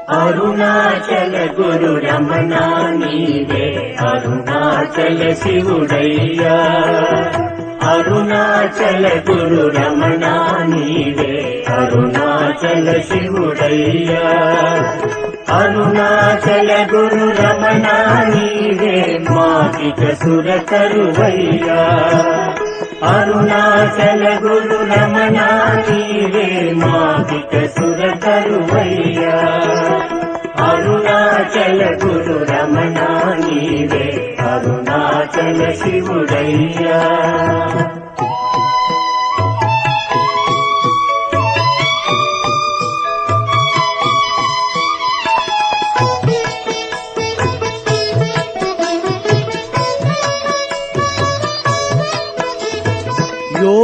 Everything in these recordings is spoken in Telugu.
అరుణాచల గురు రమణ నీవే అరుణాచల శివుడయ్యా అరుణాచల గురు రమణ నీవే అరుణాచల శివుడయ్యా అరుణాచల గురు రమణ నీవే మాకిక సురకరువయ్యా అరుణాచల గురు రమణ నీవే మాకిక సురకరువయ్యా అరుణాచల గురు రమణ నీవే అరుణాచల శివుడయ్యా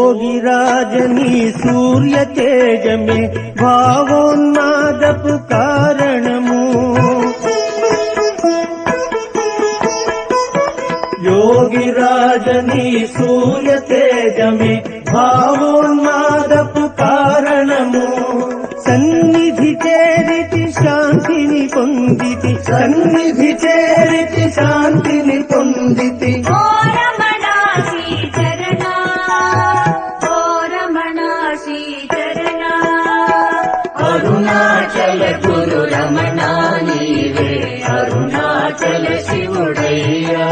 योगिराजनी सूर्य तेज में भावोन्मादपु कारणमु योगिराजनी सूर्य तेज में भावोन्मादपु कारणमु सन्निधि चेरिति शांतिनि पोंदिति सन्निधि चेरिति शांतिनि पोंदिति అరుణాచల గురు రమణ నీవే అరుణాచల శివుడయ్యా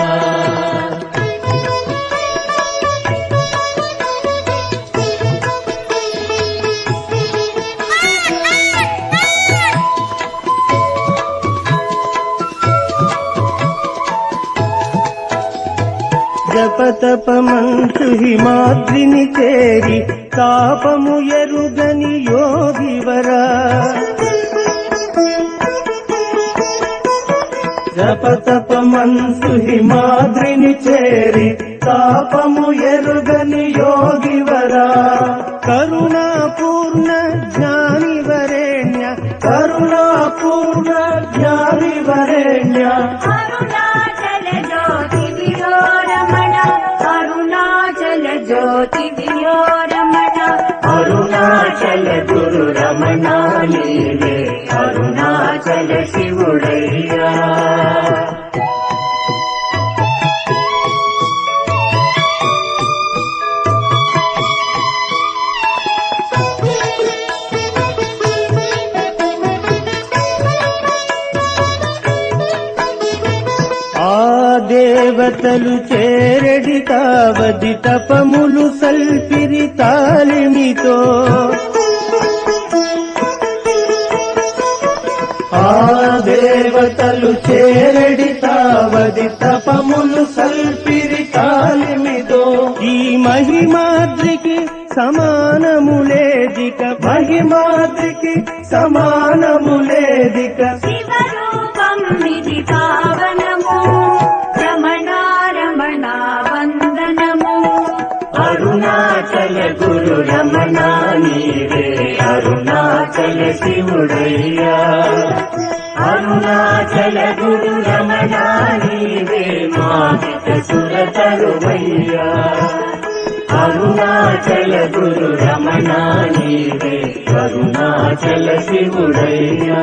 జపతపమంచు హిమాద్రిని చేరి తాపము ఎరుగని యోగివరా జపతపమంచు హిమాద్రిని చేరి తాపము ఎరుగని యోగివరా కరుణాపూర్ణ జ్ఞాని వరేణ్య కరుణాపూర్ణ జ్ఞాని వరేణ్య జ్యోతి వియో రమణ అరుణాచల గురు రమణ నీవే అరుణాచల శివుడయ్యా దేవతలు చేరడి కావది తపములు సల్పిరి తాలిమితో ఆ దేవతలు చేరడి తావది తపములు సల్పిరి తాలిమితో ఈ మహిమాద్రికి సమానములేదిక మహిమాద్రికి సమానములేదిక శివరూపం నిధి పావనము వందనము అరుణాచల గురు రమణ నీవే అరుణాచల శివుడయ్యా అరుణాచల గురు రమణ నీవే మాకిక సురకరువయ్యా అరుణాచల గురు రమణ నీవే అరుణాచల శివుడయ్యా